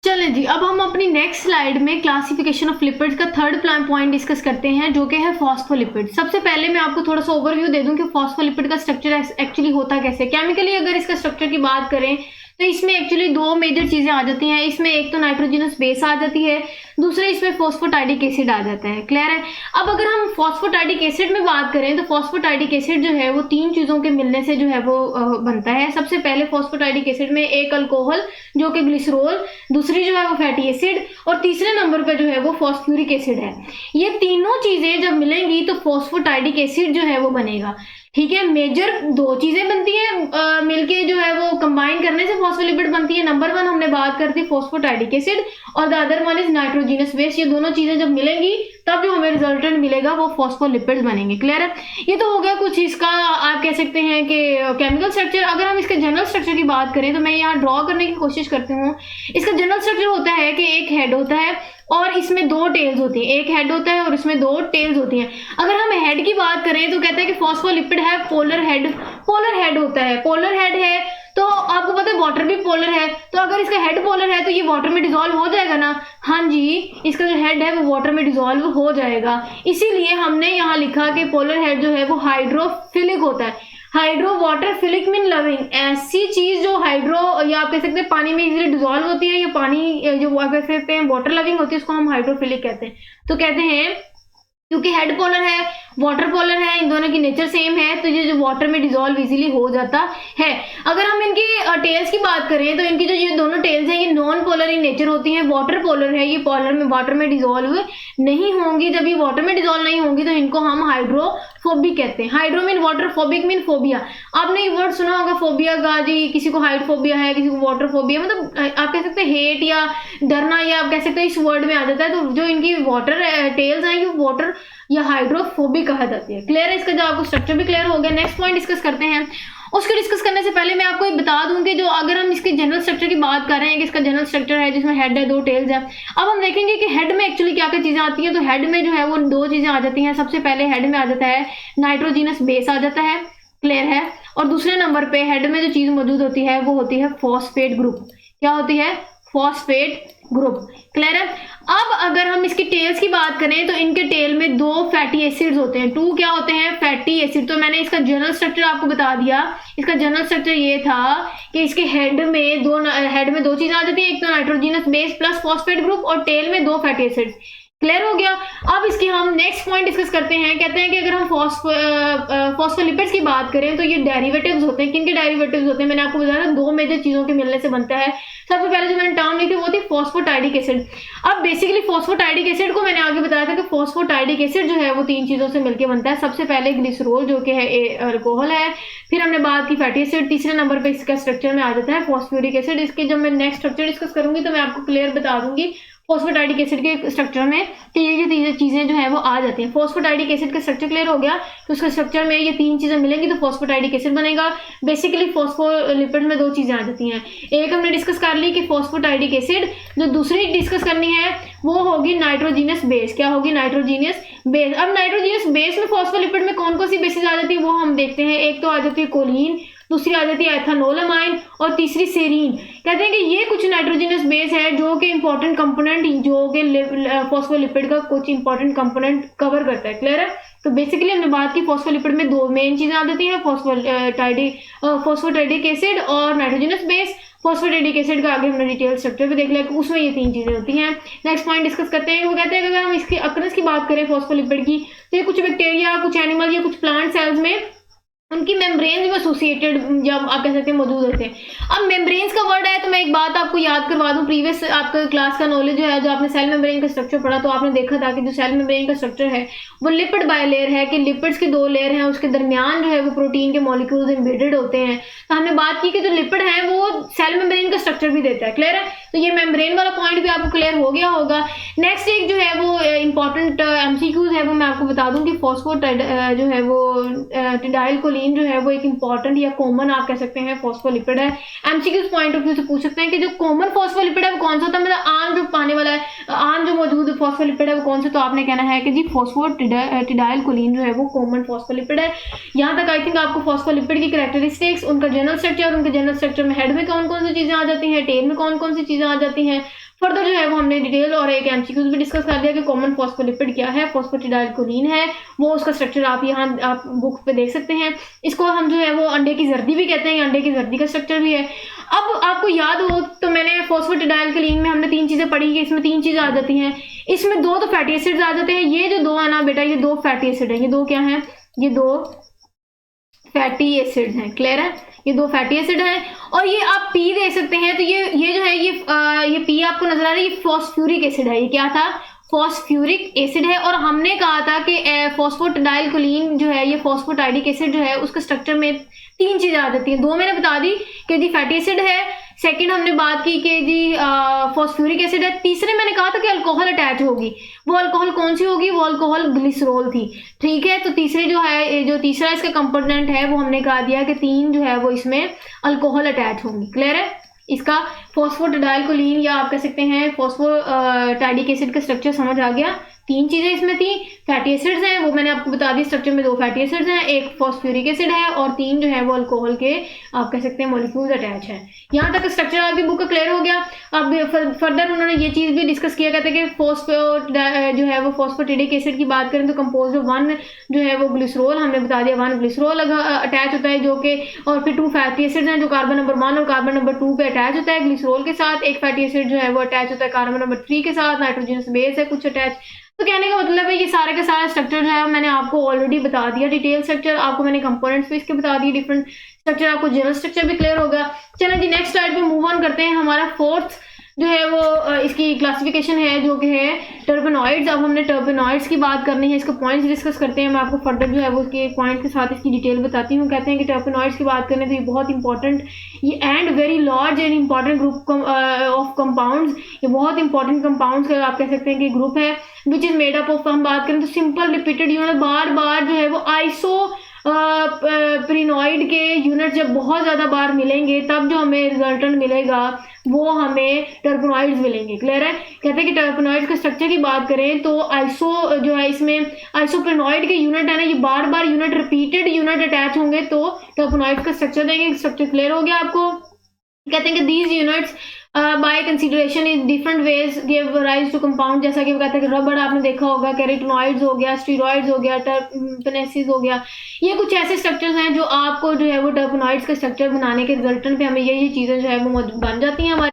चलें जी, अब हम अपनी नेक्स्ट स्लाइड में क्लासिफिकेशन ऑफ लिपिड्स का थर्ड पॉइंट डिस्कस करते हैं, जो कि है फॉस्फोलिपिड। सबसे पहले मैं आपको थोड़ा सा ओवरव्यू दे दूं कि फॉस्फोलिपिड का स्ट्रक्चर एक्चुअली होता कैसे। केमिकली अगर इसका स्ट्रक्चर की बात करें तो इसमें एक्चुअली दो मेजर चीजें आ जाती हैं। इसमें एक तो नाइट्रोजनस बेस आ जाती है, दूसरे इसमें फॉस्फोटाइडिक एसिड आ जाता है। क्लियर है। अब अगर हम फॉस्फोटाइडिक एसिड में बात करें तो फॉस्फोटाइडिक एसिड जो है वो तीन चीजों के मिलने से जो है वो बनता है। सबसे पहले फॉस्फोटाइडिक एसिड में एक अल्कोहल जो कि ग्लिसरॉल, दूसरी जो है वो फैटी एसिड, और तीसरे नंबर पर जो है वो फॉस्फ्यूरिक एसिड है। ये तीनों चीजें जब मिलेंगी तो फॉस्फोटाइडिक एसिड जो है वो बनेगा। ठीक है, मेजर दो चीजें बनती हैं मिलके जो है वो कंबाइन करने से फॉस्फोलिपिड बनती है। नंबर वन हमने बात कर दी फॉस्फोटाइडिक एसिड और the other one is nitrogenous base. ये दोनों चीजें जब मिलेंगी तब जो हमें रिजल्टेंट मिलेगा वो फॉस्फोलिपिड्स बनेंगे। क्लियर है। ये तो हो गया कुछ इसका आप कह सकते हैं कि केमिकल स्ट्रक्चर। अगर हम इसके जनरल स्ट्रक्चर की बात करें तो मैं यहाँ ड्रॉ करने की कोशिश करती हूँ। इसका जनरल स्ट्रक्चर होता है कि एक हेड होता है और इसमें दो टेल्स होती हैं। एक हेड होता है और इसमें दो टेल्स होती हैं। अगर हम हेड की बात करें तो कहते हैं कि फॉस्फोलिपिड है पोलर हेड। पोलर हेड होता है, पोलर हेड है तो आपको पता है वाटर भी पोलर है, तो अगर इसका हेड पोलर है तो ये वाटर में डिसॉल्व हो जाएगा ना। हाँ जी, इसका जो हेड है वो वाटर में डिसॉल्व हो जाएगा। इसीलिए हमने यहाँ लिखा कि पोलर हेड जो है वो हाइड्रोफिलिक होता है। Hydro water philic mean loving, ऐसी चीज जो हाइड्रो या आप कह सकते हैं पानी में इजीली डिसॉल्व होती है, या पानी जो आप कह सकते हैं वाटर लविंग होती है, उसको हम हाइड्रोफिलिक कहते हैं। तो कहते हैं क्योंकि हेड पोलर है, वाटर पोलर है, इन दोनों की नेचर सेम है, तो ये जो वाटर में डिसॉल्व इजीली हो जाता है। अगर हम इनकी टेल्स की बात करें तो इनकी जो ये दोनों टेल्स हैं ये नॉन पोलर इन नेचर होती हैं। वाटर पोलर है, ये पोलर में वाटर में डिसॉल्व नहीं होंगी। जब ये वाटर में डिसॉल्व नहीं होंगी तो इनको हम हाइड्रोफोबिक कहते हैं। Hydro mean water, phobic mean phobia. आपने ये वर्ड सुना होगा फोबिया का जी, किसी को हाइड्रोफोबिया है, किसी को वाटर फोबिया, मतलब आप कह सकते हैं हेट या डरना, या आप कह सकते हैं इस वर्ड में आ जाता है। तो जो इनकी वाटर टेल्स हैं ये वाटर या हाइड्रोफोबिक कहा जाती है। क्लियर है। इसका जो आपको स्ट्रक्चर भी क्लियर हो गया। नेक्स्ट पॉइंट डिस्कस करते हैं। उसको डिस्कस करने से पहले मैं आपको ये बता दूं कि जो अगर हम इसके जनरल स्ट्रक्चर की बात कर रहे हैं कि इसका जनरल स्ट्रक्चर है जिसमें हेड है, दो टेल्स है। अब हम देखेंगे कि हेड में एक्चुअली क्या क्या चीजें आती हैं। तो हेड में जो है वो दो चीजें आ जाती हैं। सबसे पहले हेड में आ जाता है नाइट्रोजनस बेस आ जाता है। क्लियर है। और दूसरे नंबर पे हेड में जो चीज मौजूद होती है वो होती है फॉस्फेट ग्रुप। क्या होती है? Phosphate group. क्लियर है। अब अगर हम इसकी टेल्स की बात करें तो इनके टेल में दो फैटी एसिड्स होते हैं। टू क्या होते हैं? Fatty acid. तो मैंने इसका जनरल स्ट्रक्चर आपको बता दिया। इसका जनरल स्ट्रक्चर ये था कि इसके हेड में दो चीजें आ जाती है, एक तो nitrogenous base plus phosphate group, और टेल में दो फैटी एसिड्स। क्लियर हो गया। अब इसके हम नेक्स्ट पॉइंट डिस्कस करते हैं। कहते हैं कि अगर हम फॉस्फोलिपिड्स की बात करें तो ये डेरिवेटिव्स होते हैं। किनके डेरिवेटिव्स होते हैं? मैंने आपको बताया दो मेजर चीजों के मिलने से बनता है। सबसे पहले जो मैंने टर्म ली थी वो थी फॉस्फोटाइडिक एसिड। अब बेसिकली फॉस्फोटाइडिक एसिड को मैंने आगे बताया था कि फॉस्फोटाइडिक एसिड जो है वो तीन चीजों से मिलकर बनता है। सबसे पहले ग्लिसरॉल जो कि है अल्कोहल है, फिर हमने बात की फैटी एसिड, तीसरे नंबर पे इसका स्ट्रक्चर में आ जाता है फॉस्फ्यूरिक एसिड। इसके जब मैं नेक्स्ट स्ट्रक्चर डिस्कस करूंगी तो मैं आपको क्लियर बता दूंगी फॉस्फोटाइडिक एसिड के स्ट्रक्चर में कि ये तीन चीजें जो है वो आ जाती हैं। फॉस्फोटाइडिक एसिड का स्ट्रक्चर क्लियर हो गया तो उसके स्ट्रक्चर में ये तीन चीजें मिलेंगी तो फॉस्फोटाइडिक एसिड बनेगा। बेसिकली फॉस्फोलिपिड में दो चीजें आ जाती हैं। एक हमने डिस्कस कर ली कि फॉस्फोटाइडिक एसिड, जो दूसरी डिस्कस करनी है वो होगी नाइट्रोजीनियस बेस। क्या होगी? Nitrogenous base. अब नाइट्रोजीनियस बेस में फॉस्फोलिपिड में कौन कौन सी बेसिस आ जाती है वो हम देखते हैं। एक तो आ जाती है कोलीन, दूसरी आ जाती है एथानोलामाइन, और तीसरी सेरीन। कहते हैं कि ये कुछ नाइट्रोजनस बेस है जो कि इंपॉर्टेंट कंपोनेंट जो कि फॉस्फोलिपिड का कुछ इंपॉर्टेंट कंपोनेंट कवर करता है। क्लियर है। तो बेसिकली हमने बात की फॉस्फोलिपिड में दो मेन चीजें आ जाती हैं, फॉस्फोटाइडिक एसिड और नाइट्रोजनस बेस। फॉस्फोटाइडिक एसिड का आगे हमने डिटेल स्ट्रक्चर भी देख लिया कि उसमें ये तीन चीजें होती हैं। नेक्स्ट पॉइंट डिस्कस करते हैं। वो कहते हैं कि अगर हम इसकी अकरंस की बात करें फॉस्फोलिपिड की तो ये कुछ बैक्टीरिया, कुछ एनिमल या कुछ प्लांट सेल्स में उनकी मेम्ब्रेन्स में एसोसिएटेड जब आप कह सकते हैं मौजूद होते हैं। अब मेम्ब्रेन्स का वर्ड है तो मैं एक बात आपको याद करवा दूं। प्रीवियस आपका क्लास का नॉलेज है जो आपने सेल मेम्ब्रेन का स्ट्रक्चर पढ़ा तो आपने देखा था कि जो सेल मेम्ब्रेन का स्ट्रक्चर है वो लिपिड बायलेयर है, कि लिपिड्स के दो लेयर हैं, उसके दरमियान जो है वो प्रोटीन के मॉलिक्यूल्स एम्बेडेड होते हैं। तो हमने बात की कि जो लिपिड है वो सेल मेम्ब्रेन का स्ट्रक्चर भी देता है। क्लियर है। तो ये मेम्ब्रेन वाला पॉइंट भी आपको क्लियर हो गया होगा। नेक्स्ट एक जो है वो इंपॉर्टेंट एमसीक्यूज है वो मैं आपको बता दूं कि फॉस्फोटाइड जो है वो टिडाइलकोलिन जो है वो एक इंपॉर्टेंट या कॉमन आप कह सकते हैं फॉस्फोलिपिड है। एमसीक्यूज पॉइंट ऑफ व्यू से पूछ सकते हैं कि जो कॉमन फॉस्फोलिपिड है वो कौन सा होता है, मतलब आम जो पाने वाला है, आम जो मौजूद फॉस्फोलिपिड है वो कौन सा। तो आपने कहना है कि जी फॉस्फोटिडाइलकोलिन जो है वो कॉमन फॉस्फोलिपिड है। यहाँ तक आई थिंक आपको फॉस्फोलिपिड की कैरेक्टरिस्टिक्स, उनका जनरल स्ट्रक्चर, उनके जनरल स्ट्रक्चर में हेड में कौन कौन सी चीजें आ जाती हैं, टेल में कौन कौन सी चीजें आ जाती हैं, फर्दर जो है वो हमने डिटेल और एक एमसीक्यूज भी डिस्कस कर लिया कि कॉमन फॉस्फोलिपिड क्या है, फॉस्फेटिडाइलकोलिन है, वो उसका स्ट्रक्चर आप यहाँ आप बुक पे देख सकते हैं। इसको हम जो है वो अंडे की जर्दी भी कहते हैं, अंडे की जर्दी का स्ट्रक्चर भी है। अब आपको याद हो तो मैंने फॉस्फेटिडाइलकोलिन में हमने 3 चीज़ें पढ़ी कि इसमें 3 चीज़ें आ जाती हैं, इसमें 2 तो फैटी एसिड्स आ जाते हैं। ये जो 2 है ना बेटा, ये 2 फैटी एसिड है। ये 2 क्या है? ये 2 फैटी एसिड हैं। क्लियर है? ये 2 फैटी एसिड हैं और ये आप पी देख सकते हैं। तो ये जो है ये पी आपको नजर आ रहा है, ये फॉस्फ्यूरिक एसिड है। ये क्या था? फॉस्फ्यूरिक एसिड है। और हमने कहा था कि फॉस्फोटाइलकोलिन जो है, ये फॉस्फोटाइडिक एसिड जो है, उसके स्ट्रक्चर में 3 चीजें आ जाती हैं। 2 मैंने बता दी कि जी फैटी एसिड है, सेकंड हमने बात की कि जी फॉस्फ्यूरिक एसिड है, तीसरे मैंने कहा था कि अल्कोहल अटैच होगी। वो अल्कोहल कौन सी होगी? वो अल्कोहल ग्लिसरॉल थी। ठीक है, तो तीसरे जो है, जो तीसरा इसका कंपोनेंट है, वो हमने कहा दिया कि 3 जो है वो इसमें अल्कोहल अटैच होंगी। क्लियर है? इसका फॉस्फोटाइलकोलिन या आप कह सकते हैं फॉस्फोटाइडिक एसिड का स्ट्रक्चर समझ आ गया। 3 चीजें इसमें थी। फैटी एसिड्स हैं, वो मैंने आपको बता दी, स्ट्रक्चर में 2 फैटी एसिड्स हैं, एक फॉस्फ्यूरिक एसिड है और 3 जो है वो अल्कोहल के आप कह सकते हैं मॉलिक्यूल्स अटैच है। यहाँ तक स्ट्रक्चर आपकी बुक का क्लियर हो गया। अब फर्दर उन्होंने ये चीज भी डिस्कस किया, कहते हैं कि जो है वो फॉस्फेटिडिक एसिड की बात करें तो कंपोज ऑफ 1 जो है वो ग्लिसरॉल, हमने बता दिया 1 ग्लिसरॉल अटैच होता है, जो कि और फिर 2 फैटी एसिड हैं जो कार्बन नंबर 1 और कार्बन नंबर 2 पे अटैच होता है ग्लिसरॉल के साथ। एक फैटी एसिड जो है वो अटैच होता है कार्बन नंबर 3 के साथ, नाइट्रोजनस बेस है कुछ अटैच। तो कहने का मतलब है ये सारे का सारा स्ट्रक्चर जो है मैंने आपको ऑलरेडी बता दिया, डिटेल स्ट्रक्चर आपको मैंने कंपोनेंट्स भी इसके बता दिए, डिफरेंट स्ट्रक्चर, आपको जनरल स्ट्रक्चर भी क्लियर होगा। चलो जी नेक्स्ट स्लाइड पे मूव ऑन करते हैं। हमारा फोर्थ जो है वो इसकी क्लासिफिकेशन है जो कि है टर्पेनॉइड्स। अब हमने टर्पेनॉइड्स की बात करनी है, इसके पॉइंट्स डिस्कस करते हैं। मैं आपको फर्दर जो है वो उसके पॉइंट्स के साथ इसकी डिटेल बताती हूँ। कहते हैं कि टर्पेनॉइड्स की बात करें तो ये बहुत इंपॉर्टेंट, ये and very large and important group of compounds, ये बहुत इंपॉर्टेंट कंपाउंड्स का आप कह सकते हैं कि ग्रुप है, which is made up of, हम बात करें तो सिंपल रिपीटेड यूनिट, बार बार जो है वो आइसो पेरिनॉइड के यूनिट जब बहुत ज्यादा बार मिलेंगे तब जो हमें रिजल्टेंट मिलेगा वो हमें टर्पेनॉइड्स मिलेंगे। क्लियर है? कहते हैं कि टर्पेनॉइड्स के स्ट्रक्चर की बात करें तो आइसो जो है इसमें आइसोपेरिनॉइड के यूनिट है ना, ये बार बार यूनिट रिपीटेड यूनिट अटैच होंगे तो टर्पेनॉइड्स का स्ट्रक्चर देंगे। स्ट्रक्चर क्लियर हो गया आपको? कहते हैं कि these units by consideration is different ways give rise to compound, जैसा कि वो कहते हैं कि रबड़ आपने देखा होगा, कैरोटिनॉइड्स हो गया, स्टीरॉइड्स हो गया, टर्पेनेसिस हो गया, ये कुछ ऐसे स्ट्रक्चर्स हैं जो आपको जो है वो टर्पेनॉइड्स का स्ट्रक्चर बनाने के रिजल्टेंट पे हमें ये चीज़ें जो है वो बन जाती हैं हमारी